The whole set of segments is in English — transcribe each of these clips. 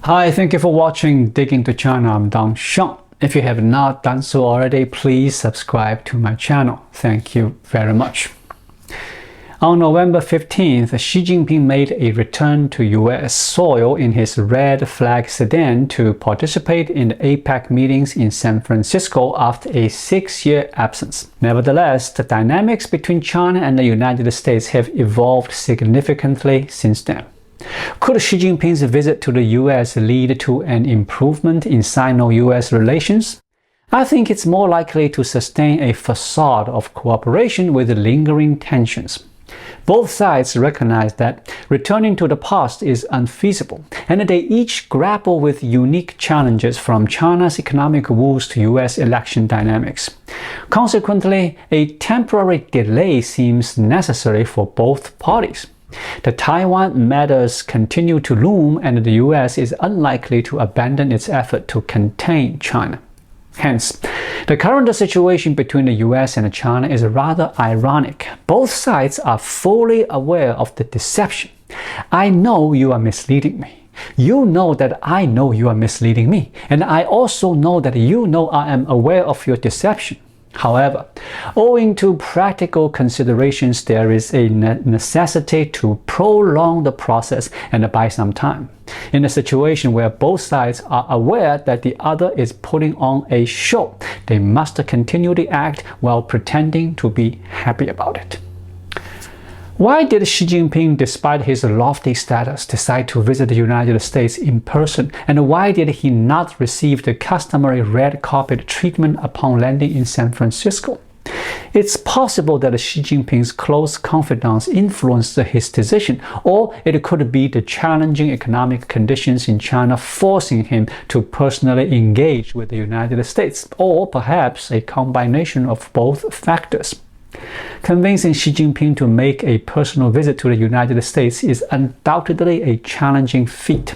Hi, thank you for watching Digging to China. I'm Dong Sheng. If you have not done so already, please subscribe to my channel. Thank you very much. On November 15th, Xi Jinping made a return to US soil in his red flag sedan to participate in the APEC meetings in San Francisco after a 6-year absence. Nevertheless, the dynamics between China and the United States have evolved significantly since then. Could Xi Jinping's visit to the US lead to an improvement in Sino-US relations? I think it's more likely to sustain a facade of cooperation with lingering tensions. Both sides recognize that returning to the past is unfeasible, and they each grapple with unique challenges from China's economic woes to US election dynamics. Consequently, a temporary delay seems necessary for both parties. The Taiwan matters continue to loom, and the US is unlikely to abandon its effort to contain China. Hence, the current situation between the US and China is rather ironic. Both sides are fully aware of the deception. I know you are misleading me. You know that I know you are misleading me. And I also know that you know I am aware of your deception. However, owing to practical considerations, there is a necessity to prolong the process and buy some time. In a situation where both sides are aware that the other is putting on a show, they must continue to act while pretending to be happy about it. Why did Xi Jinping, despite his lofty status, decide to visit the United States in person? And why did he not receive the customary red carpet treatment upon landing in San Francisco? It's possible that Xi Jinping's close confidants influenced his decision, or it could be the challenging economic conditions in China forcing him to personally engage with the United States, or perhaps a combination of both factors. Convincing Xi Jinping to make a personal visit to the United States is undoubtedly a challenging feat.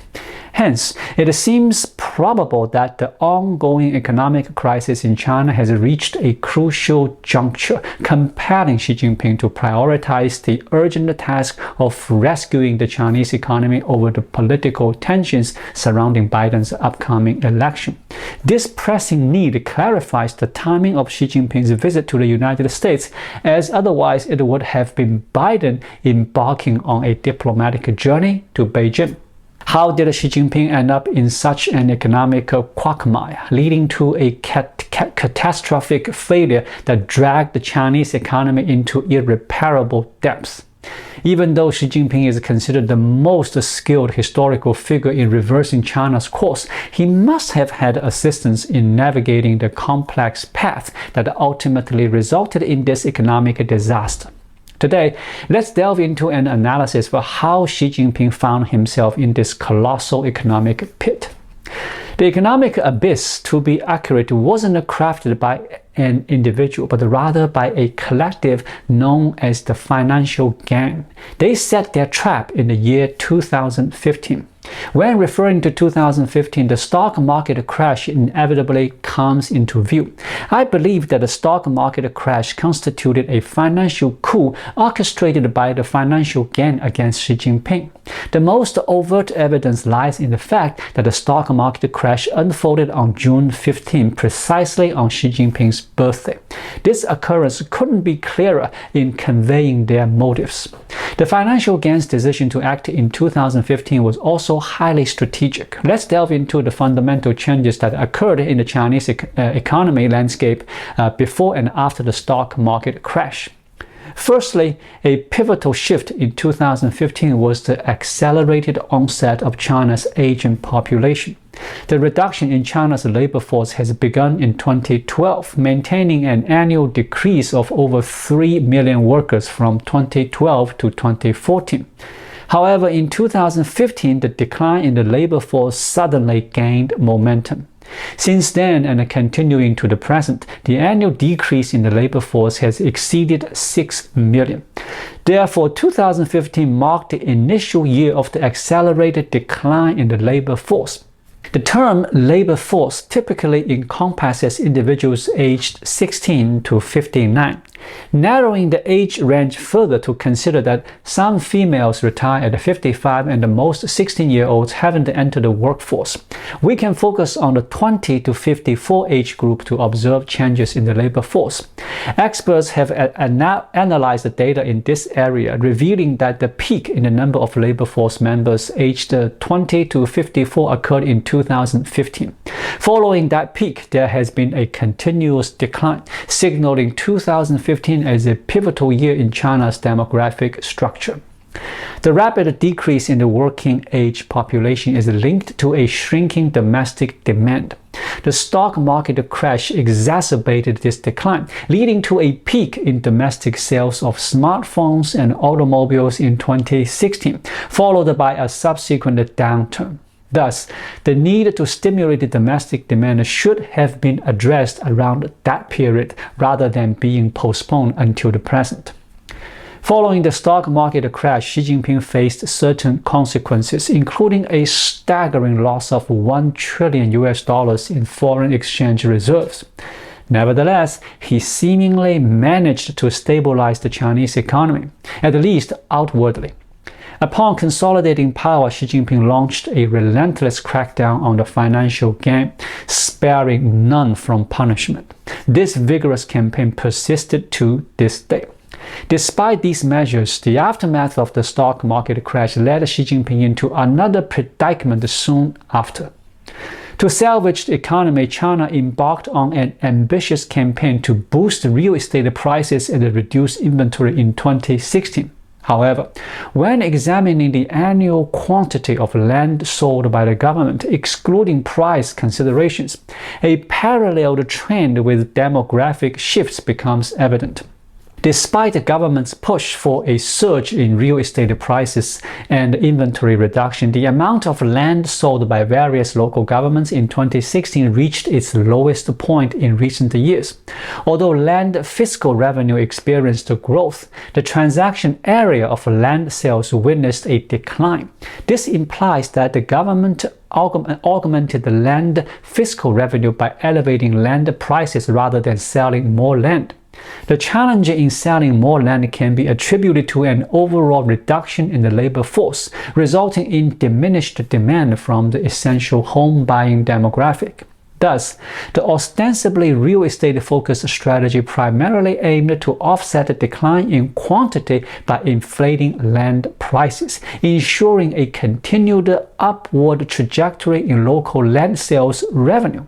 Hence, it seems probable that the ongoing economic crisis in China has reached a crucial juncture, compelling Xi Jinping to prioritize the urgent task of rescuing the Chinese economy over the political tensions surrounding Biden's upcoming election. This pressing need clarifies the timing of Xi Jinping's visit to the United States, as otherwise it would have been Biden embarking on a diplomatic journey to Beijing. How did Xi Jinping end up in such an economic quagmire, leading to a catastrophic failure that dragged the Chinese economy into irreparable depths? Even though Xi Jinping is considered the most skilled historical figure in reversing China's course, he must have had assistance in navigating the complex path that ultimately resulted in this economic disaster. Today, let's delve into an analysis for how Xi Jinping found himself in this colossal economic pit. The economic abyss, to be accurate, wasn't crafted by an individual, but rather by a collective known as the financial gang. They set their trap in the year 2015. When referring to 2015, the stock market crash inevitably comes into view. I believe that the stock market crash constituted a financial coup orchestrated by the financial gang against Xi Jinping. The most overt evidence lies in the fact that the stock market crash unfolded on June 15, precisely on Xi Jinping's birthday. This occurrence couldn't be clearer in conveying their motives. The financial gang's decision to act in 2015 was also highly strategic. Let's delve into the fundamental changes that occurred in the Chinese economy landscape before and after the stock market crash. Firstly, a pivotal shift in 2015 was the accelerated onset of China's aging population. The reduction in China's labor force has begun in 2012, maintaining an annual decrease of over 3 million workers from 2012 to 2014. However, in 2015, the decline in the labor force suddenly gained momentum. Since then, and continuing to the present, the annual decrease in the labor force has exceeded 6 million. Therefore, 2015 marked the initial year of the accelerated decline in the labor force. The term labor force typically encompasses individuals aged 16 to 59, narrowing the age range further to consider that some females retire at 55 and the most 16-year-olds haven't entered the workforce. We can focus on the 20 to 54 age group to observe changes in the labor force. Experts have analyzed the data in this area, revealing that the peak in the number of labor force members aged 20 to 54 occurred in 2015. Following that peak, there has been a continuous decline, signaling 2015 as a pivotal year in China's demographic structure. The rapid decrease in the working age population is linked to a shrinking domestic demand. The stock market crash exacerbated this decline, leading to a peak in domestic sales of smartphones and automobiles in 2016, followed by a subsequent downturn. Thus, the need to stimulate the domestic demand should have been addressed around that period rather than being postponed until the present. Following the stock market crash, Xi Jinping faced certain consequences, including a staggering loss of $1 trillion in foreign exchange reserves. Nevertheless, he seemingly managed to stabilize the Chinese economy, at least outwardly. Upon consolidating power, Xi Jinping launched a relentless crackdown on the financial game, sparing none from punishment. This vigorous campaign persisted to this day. Despite these measures, the aftermath of the stock market crash led Xi Jinping into another predicament soon after. To salvage the economy, China embarked on an ambitious campaign to boost real estate prices and reduce inventory in 2016. However, when examining the annual quantity of land sold by the government, excluding price considerations, a parallel trend with demographic shifts becomes evident. Despite the government's push for a surge in real estate prices and inventory reduction, the amount of land sold by various local governments in 2016 reached its lowest point in recent years. Although land fiscal revenue experienced growth, the transaction area of land sales witnessed a decline. This implies that the government augmented the land fiscal revenue by elevating land prices rather than selling more land. The challenge in selling more land can be attributed to an overall reduction in the labor force, resulting in diminished demand from the essential home buying demographic. Thus, the ostensibly real estate-focused strategy primarily aimed to offset the decline in quantity by inflating land prices, ensuring a continued upward trajectory in local land sales revenue.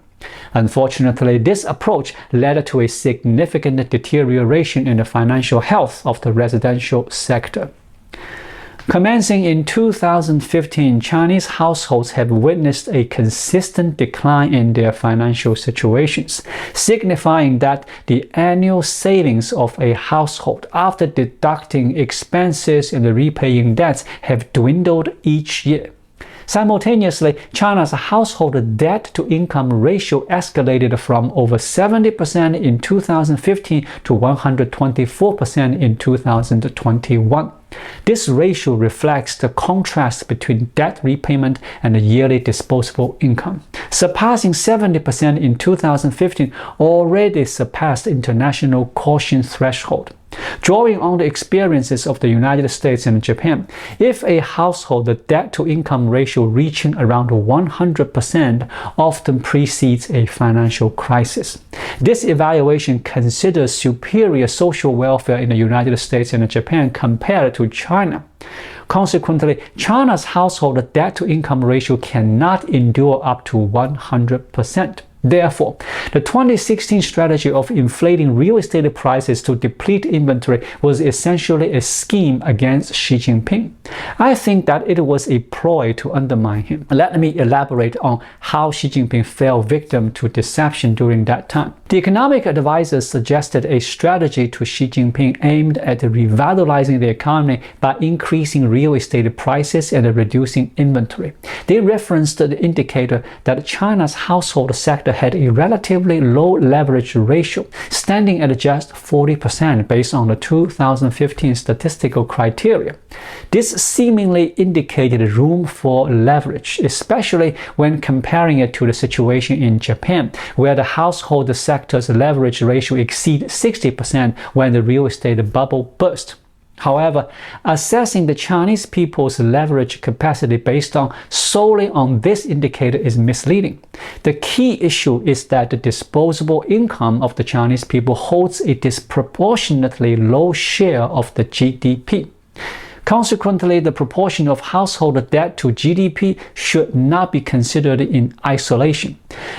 Unfortunately, this approach led to a significant deterioration in the financial health of the residential sector. Commencing in 2015, Chinese households have witnessed a consistent decline in their financial situations, signifying that the annual savings of a household after deducting expenses and repaying debts have dwindled each year. Simultaneously, China's household debt-to-income ratio escalated from over 70% in 2015 to 124% in 2021. This ratio reflects the contrast between debt repayment and the yearly disposable income. Surpassing 70% in 2015 already surpassed international caution threshold. Drawing on the experiences of the United States and Japan, if a household debt-to-income ratio reaching around 100% often precedes a financial crisis. This evaluation considers superior social welfare in the United States and Japan compared to China. Consequently, China's household debt-to-income ratio cannot endure up to 100%. Therefore, the 2016 strategy of inflating real estate prices to deplete inventory was essentially a scheme against Xi Jinping. I think that it was a ploy to undermine him. Let me elaborate on how Xi Jinping fell victim to deception during that time. The economic advisors suggested a strategy to Xi Jinping aimed at revitalizing the economy by increasing real estate prices and reducing inventory. They referenced the indicator that China's household sector had a relatively low leverage ratio, standing at just 40% based on the 2015 statistical criteria. This seemingly indicated room for leverage, especially when comparing it to the situation in Japan, where the household sector's leverage ratio exceeded 60% when the real estate bubble burst. However, assessing the Chinese people's leverage capacity based solely on this indicator is misleading. The key issue is that the disposable income of the Chinese people holds a disproportionately low share of the GDP. Consequently, the proportion of household debt to GDP should not be considered in isolation.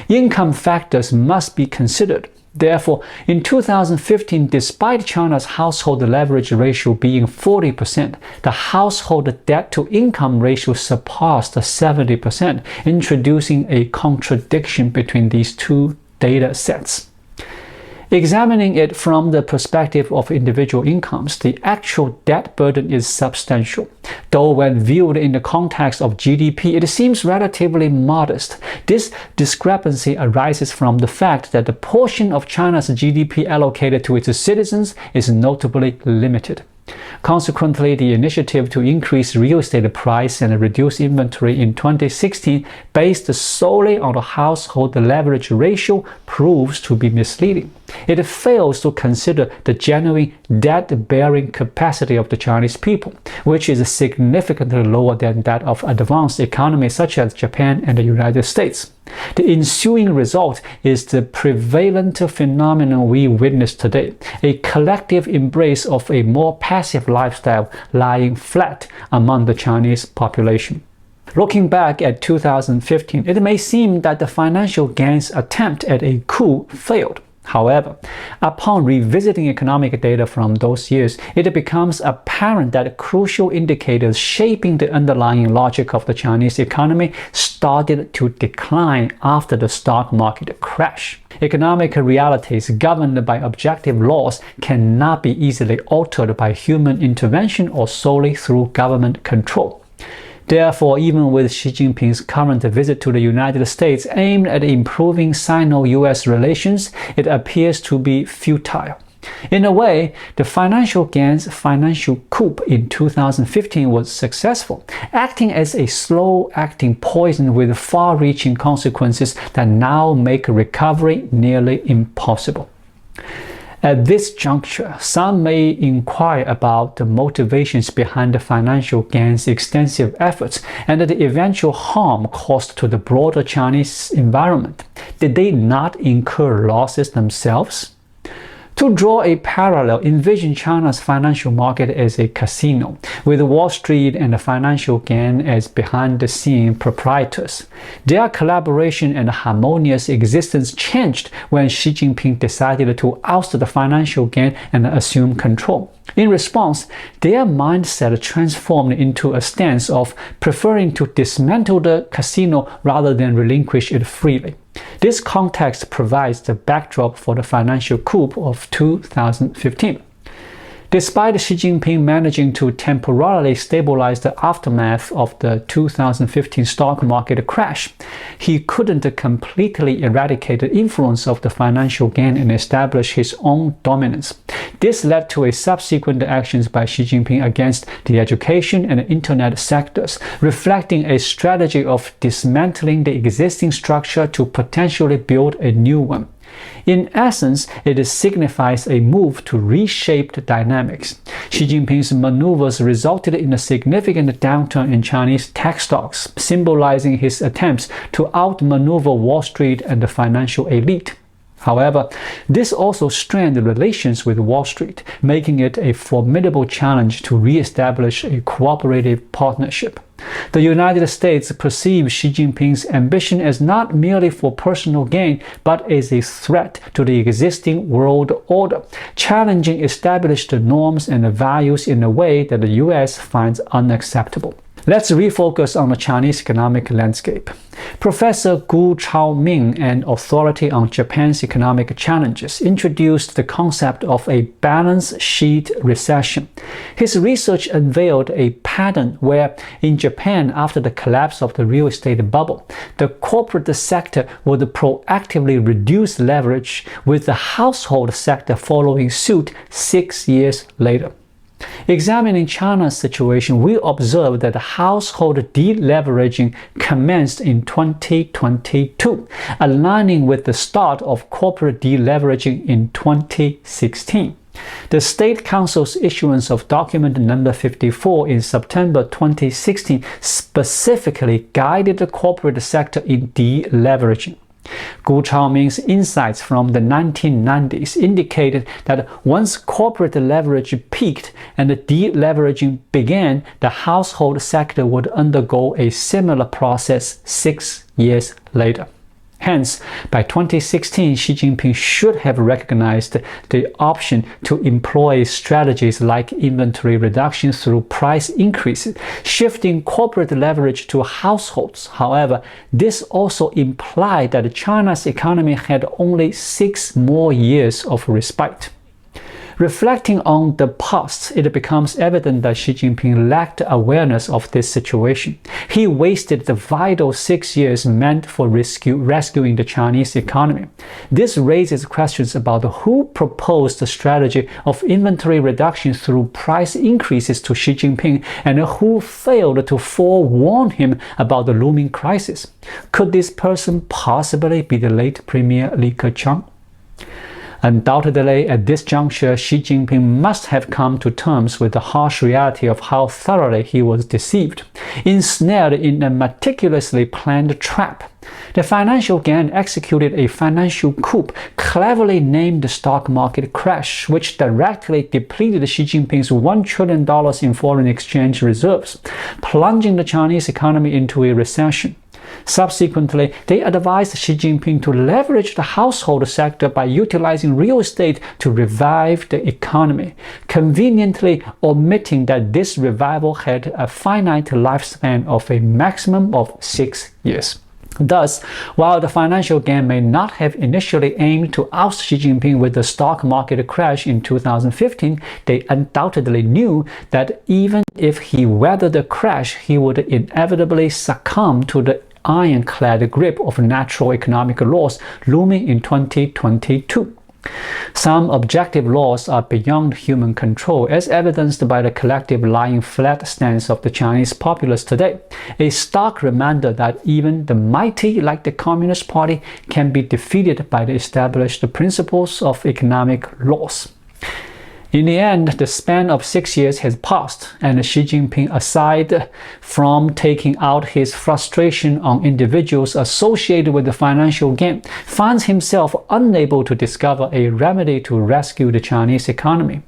Income factors must be considered. Therefore, in 2015, despite China's household leverage ratio being 40%, the household debt-to-income ratio surpassed 70%, introducing a contradiction between these two data sets. Examining it from the perspective of individual incomes, the actual debt burden is substantial. Though when viewed in the context of GDP, it seems relatively modest. This discrepancy arises from the fact that the portion of China's GDP allocated to its citizens is notably limited. Consequently, the initiative to increase real estate price and reduce inventory in 2016 based solely on the household leverage ratio proves to be misleading. It fails to consider the genuine debt-bearing capacity of the Chinese people, which is significantly lower than that of advanced economies such as Japan and the United States. The ensuing result is the prevalent phenomenon we witness today, a collective embrace of a more passive lifestyle lying flat among the Chinese population. Looking back at 2015, it may seem that the financial gains attempt at a coup failed. However, upon revisiting economic data from those years, it becomes apparent that crucial indicators shaping the underlying logic of the Chinese economy started to decline after the stock market crash. Economic realities governed by objective laws cannot be easily altered by human intervention or solely through government control. Therefore, even with Xi Jinping's current visit to the United States aimed at improving Sino-US relations, it appears to be futile. In a way, the financial gains financial coup in 2015 was successful, acting as a slow-acting poison with far-reaching consequences that now make recovery nearly impossible. At this juncture, some may inquire about the motivations behind the financial gains' extensive efforts and the eventual harm caused to the broader Chinese environment. Did they not incur losses themselves? To draw a parallel, envision China's financial market as a casino, with Wall Street and the financial gain as behind-the-scene proprietors. Their collaboration and harmonious existence changed when Xi Jinping decided to oust the financial gain and assume control. In response, their mindset transformed into a stance of preferring to dismantle the casino rather than relinquish it freely. This context provides the backdrop for the financial coup of 2015. Despite Xi Jinping managing to temporarily stabilize the aftermath of the 2015 stock market crash, he couldn't completely eradicate the influence of the financial gain and establish his own dominance. This led to subsequent actions by Xi Jinping against the education and internet sectors, reflecting a strategy of dismantling the existing structure to potentially build a new one. In essence, it signifies a move to reshape the dynamics. Xi Jinping's maneuvers resulted in a significant downturn in Chinese tech stocks, symbolizing his attempts to outmaneuver Wall Street and the financial elite. However, this also strained relations with Wall Street, making it a formidable challenge to re-establish a cooperative partnership. The United States perceives Xi Jinping's ambition as not merely for personal gain, but as a threat to the existing world order, challenging established norms and values in a way that the US finds unacceptable. Let's refocus on the Chinese economic landscape. Professor Gu Chaoming, an authority on Japan's economic challenges, introduced the concept of a balance sheet recession. His research unveiled a pattern where, in Japan, after the collapse of the real estate bubble, the corporate sector would proactively reduce leverage, with the household sector following suit 6 years later. Examining China's situation, we observe that the household deleveraging commenced in 2022, aligning with the start of corporate deleveraging in 2016. The State Council's issuance of document number 54 in September 2016 specifically guided the corporate sector in deleveraging. Gu Chaoming's insights from the 1990s indicated that once corporate leverage peaked and the deleveraging began, the household sector would undergo a similar process 6 years later. Hence, by 2016, Xi Jinping should have recognized the option to employ strategies like inventory reduction through price increases, shifting corporate leverage to households. However, this also implied that China's economy had only 6 more years of respite. Reflecting on the past, it becomes evident that Xi Jinping lacked awareness of this situation. He wasted the vital 6 years meant for rescuing the Chinese economy. This raises questions about who proposed the strategy of inventory reduction through price increases to Xi Jinping and who failed to forewarn him about the looming crisis. Could this person possibly be the late Premier Li Keqiang? Undoubtedly, at this juncture, Xi Jinping must have come to terms with the harsh reality of how thoroughly he was deceived, ensnared in a meticulously planned trap. The financial gang executed a financial coup, cleverly named the stock market crash, which directly depleted Xi Jinping's $1 trillion in foreign exchange reserves, plunging the Chinese economy into a recession. Subsequently, they advised Xi Jinping to leverage the household sector by utilizing real estate to revive the economy, conveniently omitting that this revival had a finite lifespan of a maximum of 6 years. Thus, while the financial gang may not have initially aimed to oust Xi Jinping with the stock market crash in 2015, they undoubtedly knew that even if he weathered the crash, he would inevitably succumb to the ironclad grip of natural economic laws looming in 2022. Some objective laws are beyond human control, as evidenced by the collective lying flat stance of the Chinese populace today, a stark reminder that even the mighty, like the Communist Party, can be defeated by the established principles of economic laws. In the end, the span of 6 years has passed, and Xi Jinping, aside from taking out his frustration on individuals associated with the financial game, finds himself unable to discover a remedy to rescue the Chinese economy.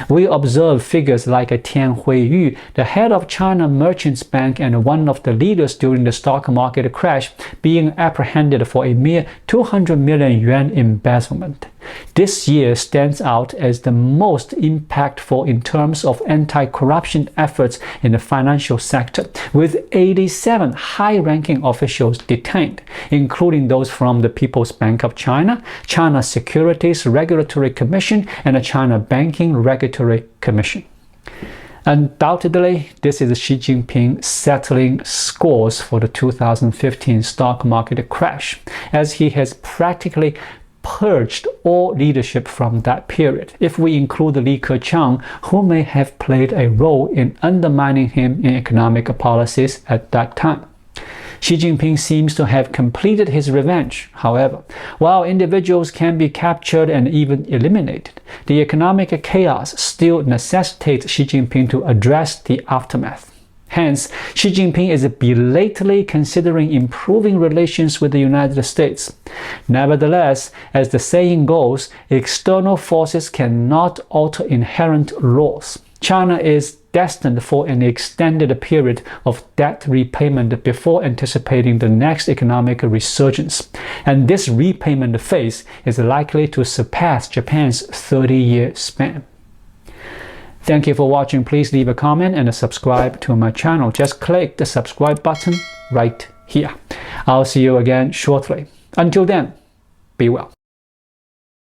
We observe figures like Tian Huiyu, the head of China Merchants Bank and one of the leaders during the stock market crash, being apprehended for a mere 200 million yuan embezzlement. This year stands out as the most impactful in terms of anti-corruption efforts in the financial sector, with 87 high-ranking officials detained, including those from the People's Bank of China, China Securities Regulatory Commission, and the China Banking Regulatory Commission. Undoubtedly, this is Xi Jinping settling scores for the 2015 stock market crash, as he has practically purged all leadership from that period, if we include Li Keqiang, who may have played a role in undermining him in economic policies at that time. Xi Jinping seems to have completed his revenge. However, while individuals can be captured and even eliminated, the economic chaos still necessitates Xi Jinping to address the aftermath. Hence, Xi Jinping is belatedly considering improving relations with the United States. Nevertheless, as the saying goes, external forces cannot alter inherent laws. China is destined for an extended period of debt repayment before anticipating the next economic resurgence, and this repayment phase is likely to surpass Japan's 30-year span. Thank you for watching. Please leave a comment and subscribe to my channel. Just click the subscribe button right here. I'll see you again shortly. Until then, be well.